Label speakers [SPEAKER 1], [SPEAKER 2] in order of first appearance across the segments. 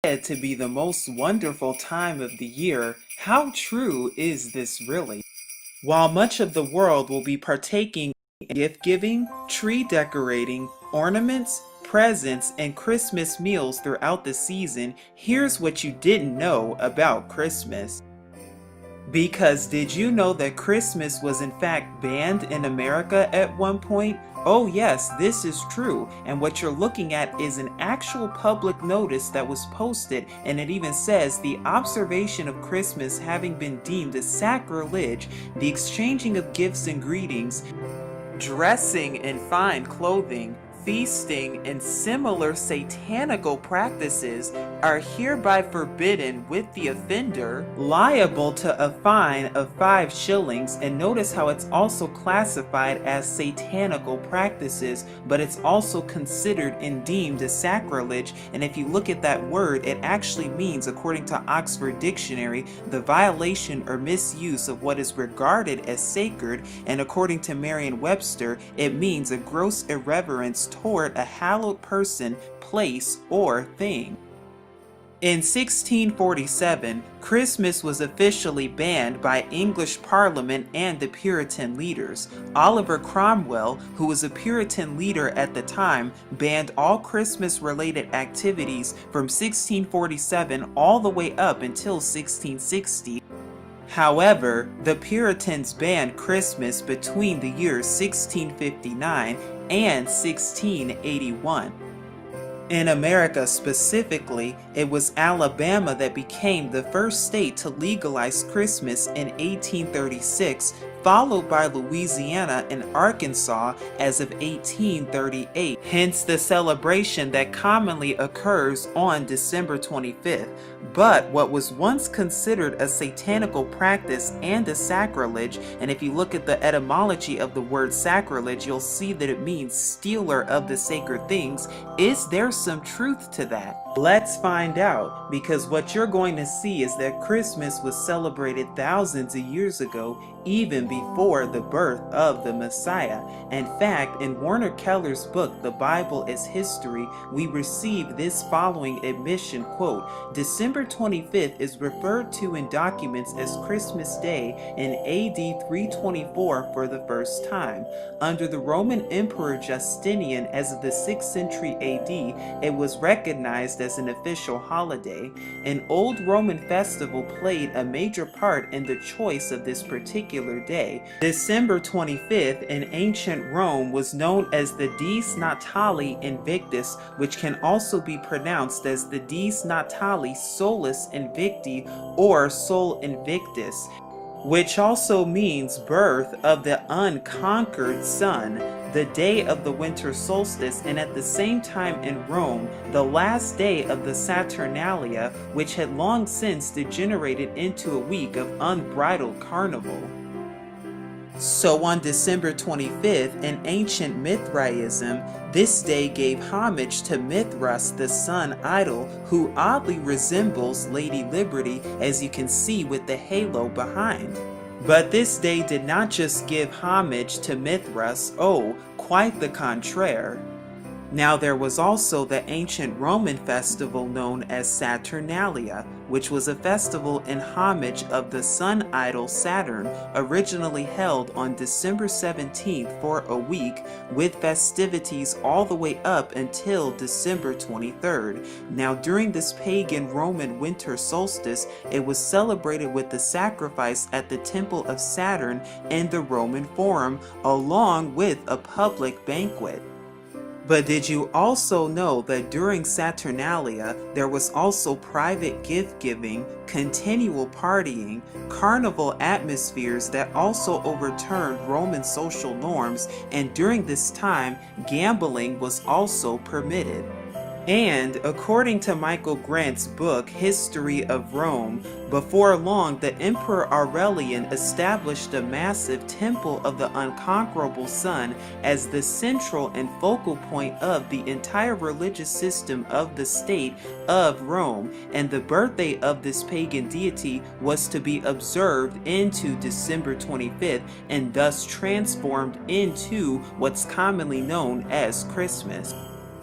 [SPEAKER 1] said to be the most wonderful time of the year, how true is this really? While much of the world will be partaking in gift giving, tree decorating, ornaments, presents, and Christmas meals throughout the season, here's what you didn't know about Christmas. Because did you know that Christmas was in fact banned in America at one point? Oh yes, this is true, and what you're looking at is an actual public notice that was posted, and it even says the observation of Christmas having been deemed a sacrilege, the exchanging of gifts and greetings, dressing in fine clothing, feasting, and similar satanical practices are hereby forbidden, with the offender liable to a fine of 5 shillings. And notice how it's also classified as satanical practices, but it's also considered and deemed a sacrilege. And if you look at that word, it actually means, according to Oxford Dictionary, the violation or misuse of what is regarded as sacred, and according to Merriam-Webster, it means a gross irreverence toward a hallowed person, place, or thing. In 1647, Christmas was officially banned by English Parliament and the Puritan leaders. Oliver Cromwell, who was a Puritan leader at the time, banned all Christmas-related activities from 1647 all the way up until 1660. However, the Puritans banned Christmas between the years 1659 and 1681. In America specifically, it was Alabama that became the first state to legalize Christmas in 1836, followed by Louisiana and Arkansas as of 1838, hence the celebration that commonly occurs on December 25th. But what was once considered a satanical practice and a sacrilege, and if you look at the etymology of the word sacrilege, you'll see that it means stealer of the sacred things. Is there some truth to that? Let's find out, because what you're going to see is that Christmas was celebrated thousands of years ago, even before the birth of the Messiah. In fact, in Warner Keller's book, The Bible as History, we receive this following admission, quote, December 25th is referred to in documents as Christmas Day in AD 324 for the first time. Under the Roman Emperor Justinian as of the 6th century AD, it was recognized as an official holiday. An old Roman festival played a major part in the choice of this particular day. December 25th in ancient Rome was known as the Dies Natali Invictus, which can also be pronounced as the Dies Natali Solis Invicti or Sol Invictus, which also means birth of the unconquered sun, the day of the winter solstice, and at the same time in Rome, the last day of the Saturnalia, which had long since degenerated into a week of unbridled carnival. So on December 25th, in ancient Mithraism, this day gave homage to Mithras, the sun idol, who oddly resembles Lady Liberty, as you can see with the halo behind. But this day did not just give homage to Mithras, oh, quite the contraire. Now there was also the ancient Roman festival known as Saturnalia, which was a festival in homage of the sun idol Saturn, originally held on December 17th for a week, with festivities all the way up until December 23rd. Now during this pagan Roman winter solstice, it was celebrated with the sacrifice at the temple of Saturn in the Roman Forum, along with a public banquet. But did you also know that during Saturnalia, there was also private gift-giving, continual partying, carnival atmospheres that also overturned Roman social norms, and during this time, gambling was also permitted? And according to Michael Grant's book, History of Rome, before long the Emperor Aurelian established a massive temple of the unconquerable sun as the central and focal point of the entire religious system of the state of Rome, and the birthday of this pagan deity was to be observed into December 25th and thus transformed into what's commonly known as Christmas.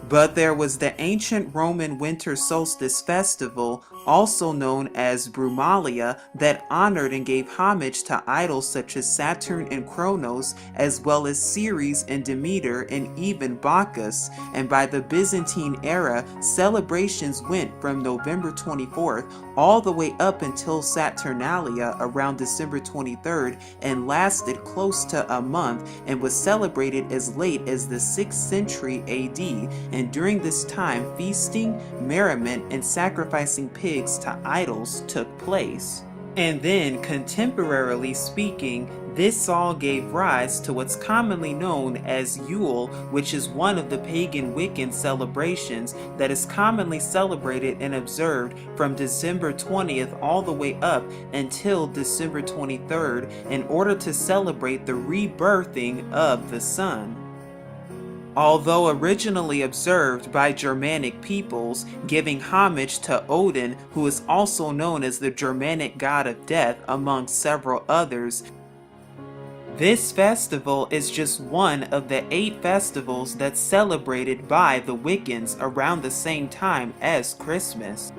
[SPEAKER 1] But there was the ancient Roman winter solstice festival, also known as Brumalia, that honored and gave homage to idols such as Saturn and Kronos, as well as Ceres and Demeter and even Bacchus. And by the Byzantine era, celebrations went from November 24th all the way up until Saturnalia around December 23rd and lasted close to a month and was celebrated as late as the 6th century AD. And during this time, feasting, merriment, and sacrificing pigs to idols took place. And then, contemporarily speaking, this all gave rise to what's commonly known as Yule, which is one of the pagan Wiccan celebrations that is commonly celebrated and observed from December 20th all the way up until December 23rd in order to celebrate the rebirthing of the sun. Although originally observed by Germanic peoples, giving homage to Odin, who is also known as the Germanic god of death, among several others, this festival is just one of the 8 festivals that's celebrated by the Wiccans around the same time as Christmas.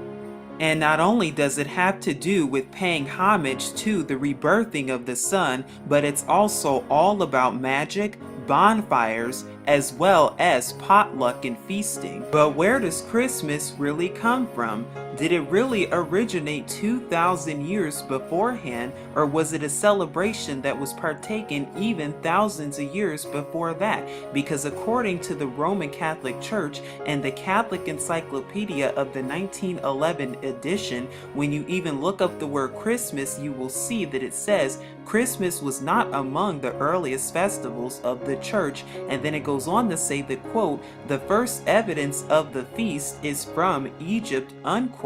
[SPEAKER 1] And not only does it have to do with paying homage to the rebirthing of the sun, but it's also all about magic, bonfires, as well as potluck and feasting. But where does Christmas really come from? Did it really originate 2,000 years beforehand, or was it a celebration that was partaken even thousands of years before that? Because according to the Roman Catholic Church and the Catholic Encyclopedia of the 1911 edition, when you even look up the word Christmas, you will see that it says Christmas was not among the earliest festivals of the church, and then it goes on to say that, quote, the first evidence of the feast is from Egypt, unquote.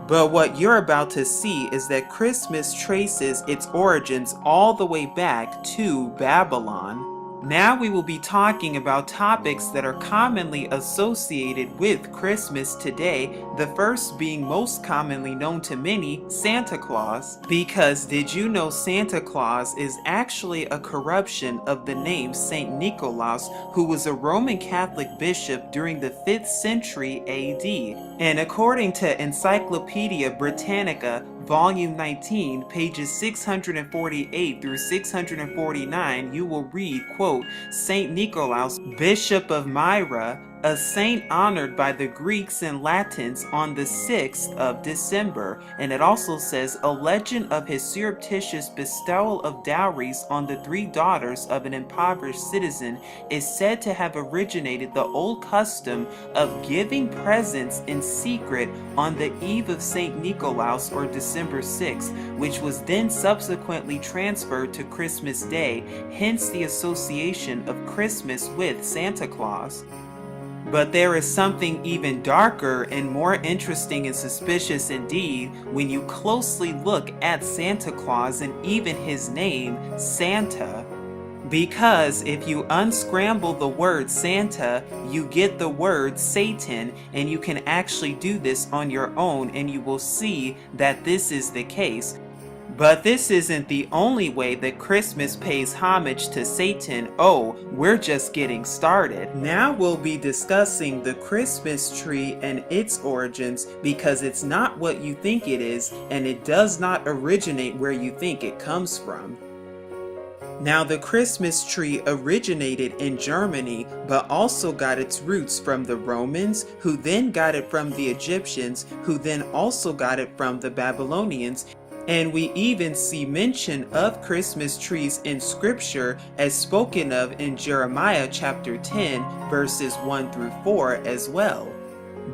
[SPEAKER 1] But what you're about to see is that Christmas traces its origins all the way back to Babylon. Now we will be talking about topics that are commonly associated with Christmas today, the first being most commonly known to many, Santa Claus. Because did you know Santa Claus is actually a corruption of the name Saint Nicholas, who was a Roman Catholic bishop during the 5th century AD. And according to Encyclopedia Britannica, Volume 19, pages 648 through 649, you will read, quote, Saint Nicholas, Bishop of Myra, a saint honored by the Greeks and Latins on the 6th of December. And it also says, a legend of his surreptitious bestowal of dowries on the 3 daughters of an impoverished citizen is said to have originated the old custom of giving presents in secret on the eve of Saint Nicholas or December 6th, which was then subsequently transferred to Christmas Day, hence the association of Christmas with Santa Claus. But there is something even darker and more interesting and suspicious indeed when you closely look at Santa Claus and even his name, Santa. Because if you unscramble the word Santa, you get the word Satan, and you can actually do this on your own and you will see that this is the case. But this isn't the only way that Christmas pays homage to Satan. Oh, we're just getting started. Now we'll be discussing the Christmas tree and its origins, because it's not what you think it is, and it does not originate where you think it comes from. Now, the Christmas tree originated in Germany, but also got its roots from the Romans, who then got it from the Egyptians, who then also got it from the Babylonians. And we even see mention of Christmas trees in scripture as spoken of in Jeremiah chapter 10 verses 1 through 4 as well.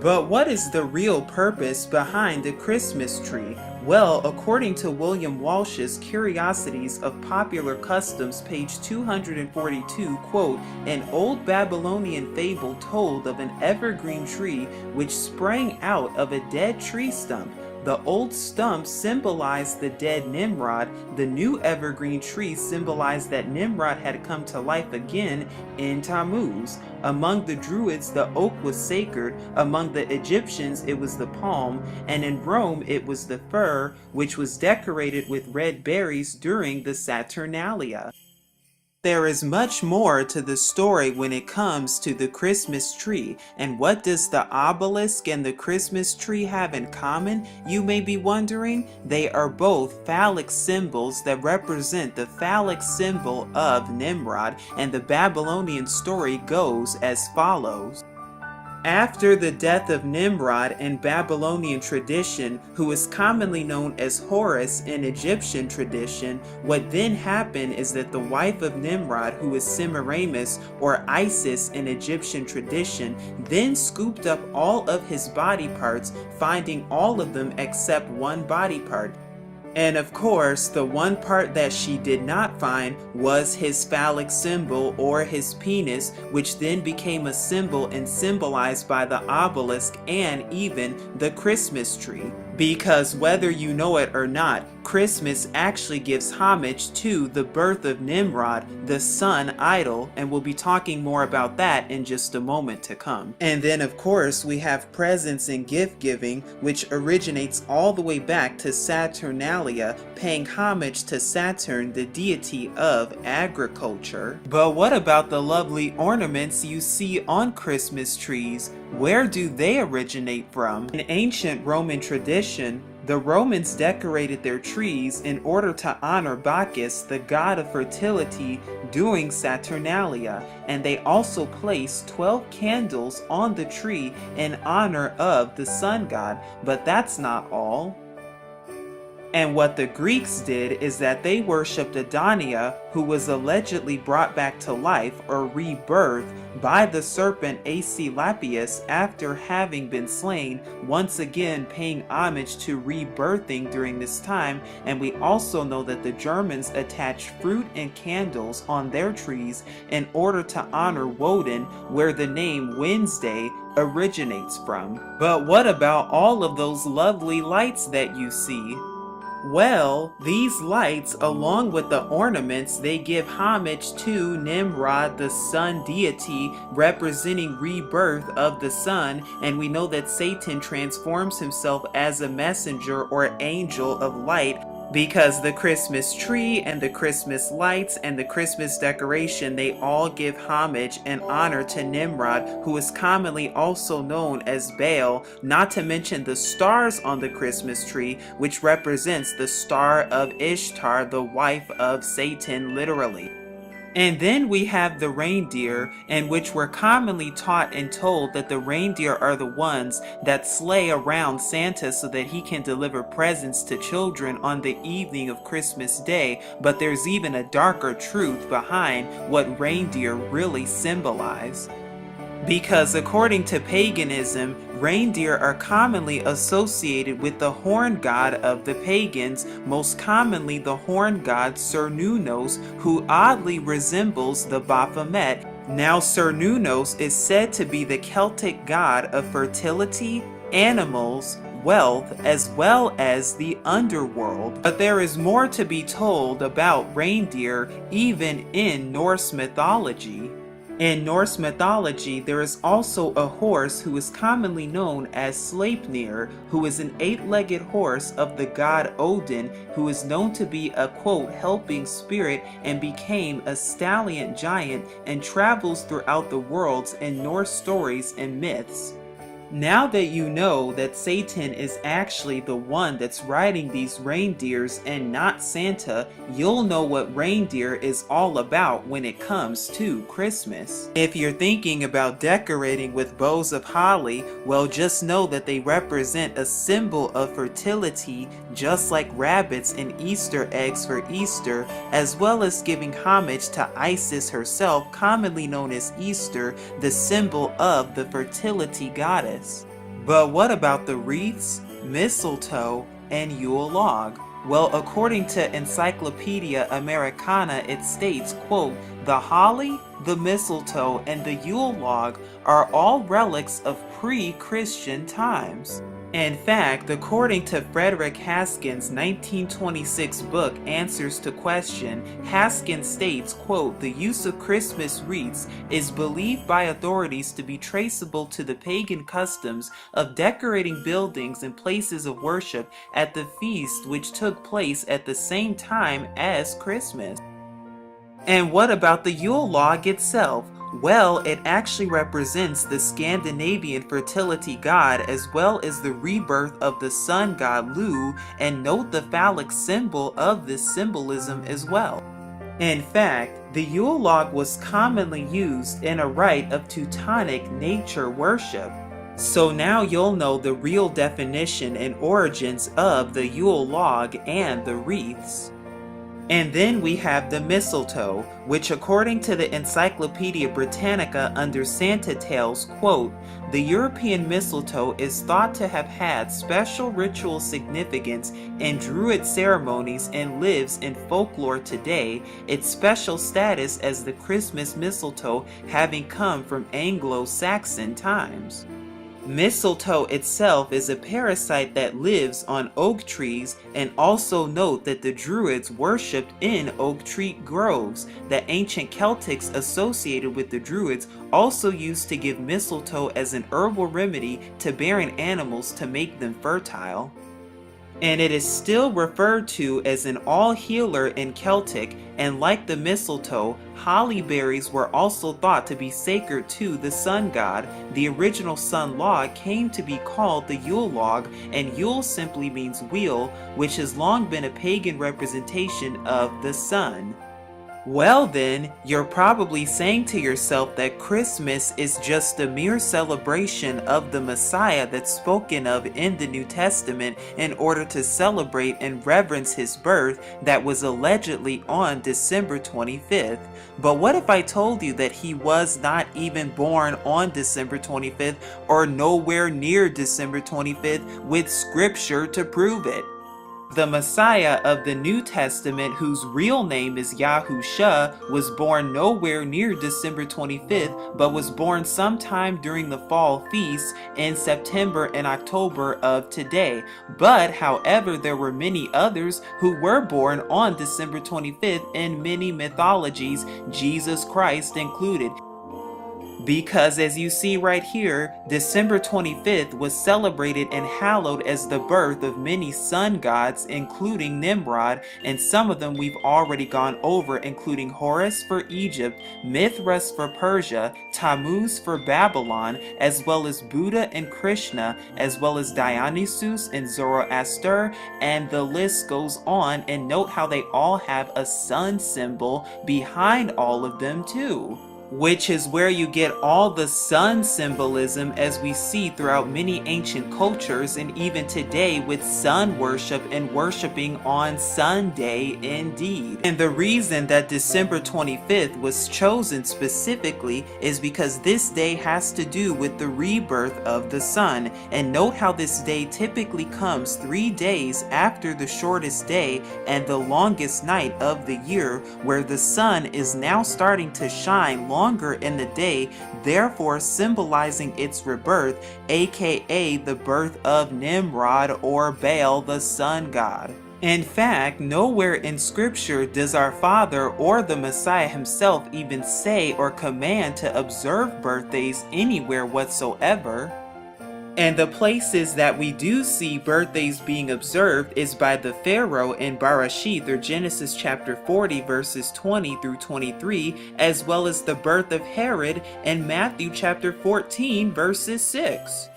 [SPEAKER 1] But what is the real purpose behind the Christmas tree? Well, according to William Walsh's Curiosities of Popular Customs, page 242, quote, an old Babylonian fable told of an evergreen tree which sprang out of a dead tree stump. The old stump symbolized the dead Nimrod. The new evergreen tree symbolized that Nimrod had come to life again in Tammuz. Among the Druids, the oak was sacred. Among the Egyptians, it was the palm. And in Rome, it was the fir, which was decorated with red berries during the Saturnalia. there is much more to the story when it comes to the Christmas tree. And what does the obelisk and the Christmas tree have in common, you may be wondering? They are both phallic symbols that represent the phallic symbol of Nimrod, and the Babylonian story goes as follows. After the death of Nimrod in Babylonian tradition, who is commonly known as Horus in Egyptian tradition, what then happened is that the wife of Nimrod, who is Semiramis or Isis in Egyptian tradition, then scooped up all of his body parts, finding all of them except one body part. And of course, the one part that she did not find was his phallic symbol, or his penis, which then became a symbol and symbolized by the obelisk and even the Christmas tree. Because whether you know it or not, Christmas actually gives homage to the birth of Nimrod, the sun idol, and we'll be talking more about that in just a moment to come. And then of course we have presents and gift giving, which originates all the way back to Saturnalia, paying homage to Saturn, the deity of agriculture. But what about the lovely ornaments you see on Christmas trees? Where do they originate from? In ancient Roman tradition, the Romans decorated their trees in order to honor Bacchus, the god of fertility, during Saturnalia, and they also placed 12 candles on the tree in honor of the sun god. But that's not all. And what the Greeks did is that they worshipped Adonia, who was allegedly brought back to life or rebirth by the serpent Asclepius after having been slain, once again paying homage to rebirthing during this time. And we also know that the Germans attached fruit and candles on their trees in order to honor Woden, where the name Wednesday originates from. But what about all of those lovely lights that you see? Well, these lights, along with the ornaments, they give homage to Nimrod, the sun deity, representing rebirth of the sun, and we know that Satan transforms himself as a messenger or angel of light, because the Christmas tree and the Christmas lights and the Christmas decoration, they all give homage and honor to Nimrod, who is commonly also known as Baal, not to mention the stars on the Christmas tree, which represents the star of Ishtar, the wife of Satan, literally. And then we have the reindeer, in which we're commonly taught and told that the reindeer are the ones that sleigh around Santa so that he can deliver presents to children on the evening of Christmas Day. But there's even a darker truth behind what reindeer really symbolize. Because according to paganism, reindeer are commonly associated with the horn god of the pagans, most commonly the horn god Cernunnos, who oddly resembles the Baphomet. Now Cernunnos is said to be the Celtic god of fertility, animals, wealth, as well as the underworld. But there is more to be told about reindeer even in Norse mythology. In Norse mythology, there is also a horse who is commonly known as Sleipnir, who is an 8-legged horse of the god Odin, who is known to be a, quote, helping spirit, and became a stallion giant and travels throughout the worlds in Norse stories and myths. Now that you know that Satan is actually the one that's riding these reindeers and not Santa, you'll know what reindeer is all about when it comes to Christmas. If you're thinking about decorating with bows of holly, well, just know that they represent a symbol of fertility, just like rabbits and Easter eggs for Easter, as well as giving homage to Isis herself, commonly known as Easter, the symbol of the fertility goddess. But what about the wreaths, mistletoe, and Yule log? Well, according to Encyclopedia Americana, it states, quote, the holly, the mistletoe, and the Yule log are all relics of pre-Christian times. In fact, according to Frederick Haskin's 1926 book, Answers to Question, Haskin states, quote, the use of Christmas wreaths is believed by authorities to be traceable to the pagan customs of decorating buildings and places of worship at the feast which took place at the same time as Christmas. And what about the Yule log itself? Well, it actually represents the Scandinavian fertility god as well as the rebirth of the sun god Lu, and note the phallic symbol of this symbolism as well. In fact, the Yule log was commonly used in a rite of Teutonic nature worship. So now you'll know the real definition and origins of the Yule log and the wreaths. And then we have the mistletoe, which according to the Encyclopedia Britannica under Santa Tales, quote, the European mistletoe is thought to have had special ritual significance in Druid ceremonies and lives in folklore today, its special status as the Christmas mistletoe having come from Anglo-Saxon times. Mistletoe itself is a parasite that lives on oak trees, and also note that the Druids worshipped in oak tree groves. The ancient Celtics associated with the Druids also used to give mistletoe as an herbal remedy to barren animals to make them fertile. And it is still referred to as an all-healer in Celtic, and like the mistletoe, holly berries were also thought to be sacred to the sun god. The original sun log came to be called the Yule log, and Yule simply means wheel, which has long been a pagan representation of the sun. Well then, you're probably saying to yourself that Christmas is just a mere celebration of the Messiah that's spoken of in the New Testament in order to celebrate and reverence his birth that was allegedly on December 25th. But what if I told you that he was not even born on December 25th or nowhere near December 25th with scripture to prove it? The Messiah of the New Testament, whose real name is Yahusha, was born nowhere near December 25th, but was born sometime during the fall feasts in September and October of today. But, however, there were many others who were born on December 25th in many mythologies, Jesus Christ included. Because as you see right here, December 25th was celebrated and hallowed as the birth of many sun gods, including Nimrod, and some of them we've already gone over, including Horus for Egypt, Mithras for Persia, Tammuz for Babylon, as well as Buddha and Krishna, as well as Dionysus and Zoroaster, and the list goes on. And note how they all have a sun symbol behind all of them too, which is where you get all the sun symbolism as we see throughout many ancient cultures, and even today with sun worship and worshiping on Sunday indeed. And the reason that December 25th was chosen specifically is because this day has to do with the rebirth of the sun. And note how this day typically comes 3 days after the shortest day and the longest night of the year, where the sun is now starting to shine longer in the day, therefore symbolizing its rebirth, aka the birth of Nimrod or Baal, the sun god. In fact, nowhere in scripture does our Father or the Messiah himself even say or command to observe birthdays anywhere whatsoever. And the places that we do see birthdays being observed is by the Pharaoh in Bereshith, or Genesis chapter 40 verses 20 through 23, as well as the birth of Herod in Matthew chapter 14 verses 6.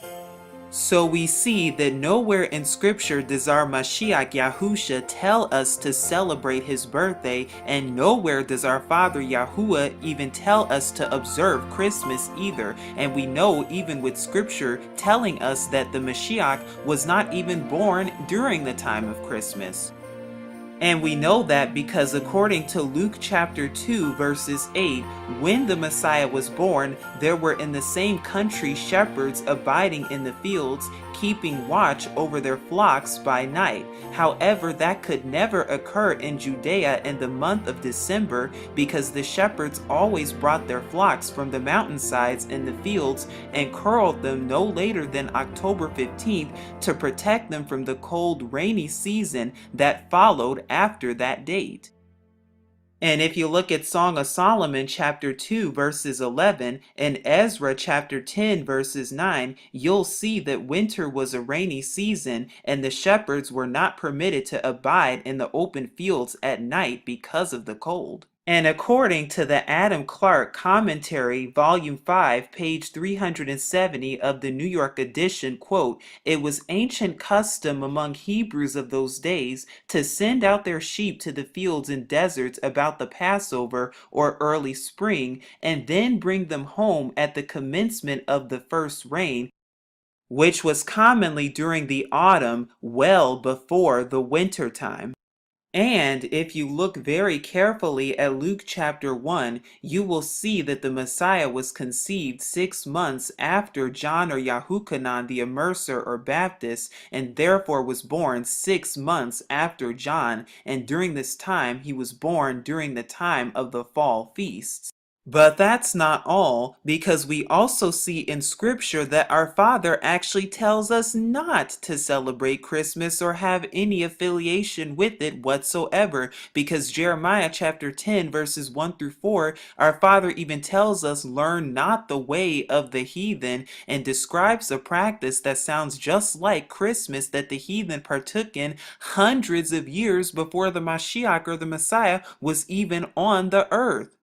[SPEAKER 1] So we see that nowhere in scripture does our Mashiach Yahusha tell us to celebrate his birthday, and nowhere does our Father Yahuwah even tell us to observe Christmas either. And we know even with scripture telling us that the Mashiach was not even born during the time of Christmas. And we know that because according to Luke chapter 2 verses 8, when the Messiah was born, there were in the same country shepherds abiding in the fields, keeping watch over their flocks by night. However, that could never occur in Judea in the month of December, because the shepherds always brought their flocks from the mountainsides in the fields and curled them no later than October 15th to protect them from the cold, rainy season that followed after that date. And if you look at Song of Solomon chapter 2 verses 11 and Ezra chapter 10 verses 9, you'll see that winter was a rainy season and the shepherds were not permitted to abide in the open fields at night because of the cold. And according to the Adam Clark Commentary, Volume 5, page 370 of the New York edition, quote, "It was ancient custom among Hebrews of those days to send out their sheep to the fields and deserts about the Passover or early spring, and then bring them home at the commencement of the first rain, which was commonly during the autumn, well before the winter time." And if you look very carefully at Luke chapter 1, you will see that the Messiah was conceived 6 months after John or Yahuchanan the Immerser or Baptist, and therefore was born 6 months after John, and during this time he was born during the time of the fall feasts. But that's not all, because we also see in Scripture that our Father actually tells us not to celebrate Christmas or have any affiliation with it whatsoever. Because Jeremiah chapter 10, verses 1 through 4, our Father even tells us, "Learn not the way of the heathen," and describes a practice that sounds just like Christmas that the heathen partook in hundreds of years before the Mashiach or the Messiah was even on the earth.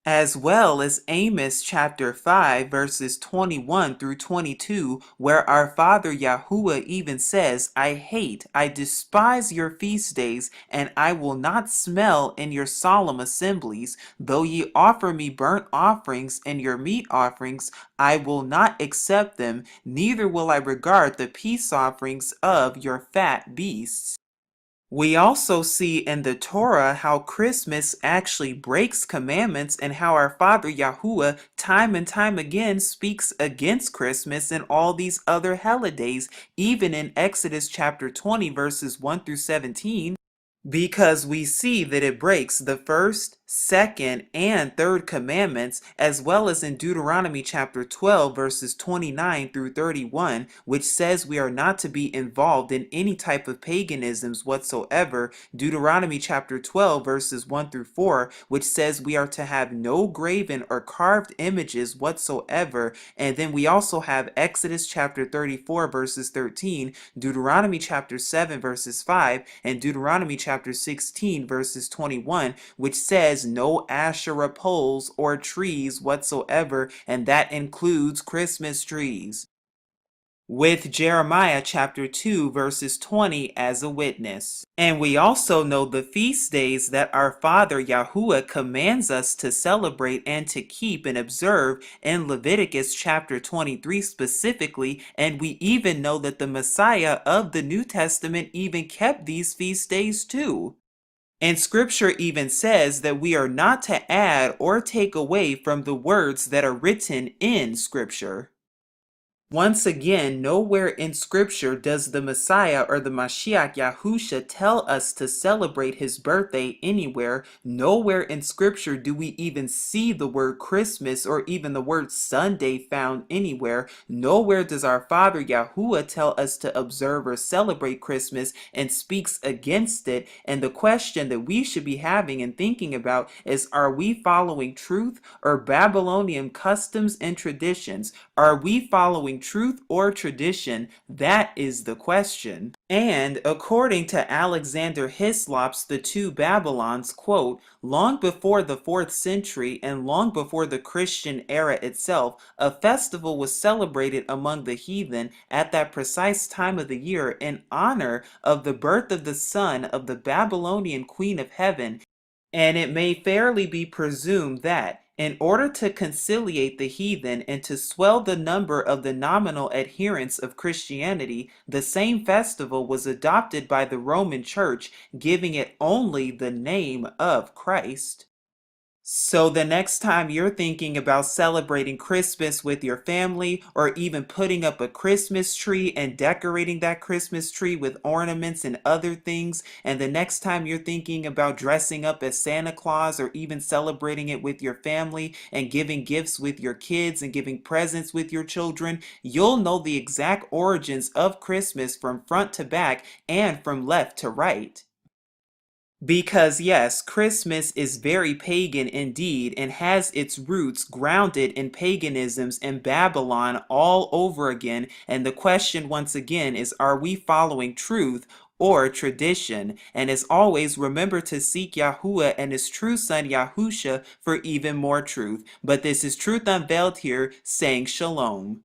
[SPEAKER 1] As well as Amos chapter 5 verses 21 through 22, where our Father Yahuwah even says, I despise your feast days, and I will not smell in your solemn assemblies. Though ye offer me burnt offerings and your meat offerings, I will not accept them, neither will I regard the peace offerings of your fat beasts. We also see in the Torah how Christmas actually breaks commandments, and how our Father Yahuwah time and time again speaks against Christmas and all these other holidays, even in Exodus chapter 20 verses 1 through 17. Because we see that it breaks the first, second, and third commandments, as well as in Deuteronomy chapter 12, verses 29 through 31, which says we are not to be involved in any type of paganisms whatsoever. Deuteronomy chapter 12, verses 1 through 4, which says we are to have no graven or carved images whatsoever. And then we also have Exodus chapter 34, verses 13, Deuteronomy chapter 7, verses 5, and Deuteronomy chapter 16 verses 21, which says no Asherah poles or trees whatsoever, and that includes Christmas trees, with Jeremiah chapter 2 verses 20 as a witness. And we also know the feast days that our Father Yahuwah commands us to celebrate and to keep and observe in Leviticus chapter 23 specifically, and we even know that the Messiah of the New Testament even kept these feast days too. And scripture even says that we are not to add or take away from the words that are written in scripture. Once again, nowhere in Scripture does the Messiah or the Mashiach Yahusha tell us to celebrate his birthday anywhere. Nowhere in Scripture do we even see the word Christmas or even the word Sunday found anywhere. Nowhere does our Father Yahuwah tell us to observe or celebrate Christmas and speaks against it. And the question that we should be having and thinking about is, are we following truth or Babylonian customs and traditions? Are we following truth or tradition? That is the question. And according to Alexander Hislop's The Two Babylons, quote, long before the 4th century and long before the Christian era itself, a festival was celebrated among the heathen at that precise time of the year in honor of the birth of the son of the Babylonian Queen of Heaven. And it may fairly be presumed that, in order to conciliate the heathen and to swell the number of the nominal adherents of Christianity, the same festival was adopted by the Roman Church, giving it only the name of Christ. So the next time you're thinking about celebrating Christmas with your family, or even putting up a Christmas tree and decorating that Christmas tree with ornaments and other things, and the next time you're thinking about dressing up as Santa Claus, or even celebrating it with your family and giving gifts with your kids and giving presents with your children, you'll know the exact origins of Christmas from front to back and from left to right. Because, yes, Christmas is very pagan indeed and has its roots grounded in paganisms and Babylon all over again. And the question, once again, is are we following truth or tradition? And as always, remember to seek Yahuwah and his true son Yahusha for even more truth. But this is Truth Unveiled here saying shalom.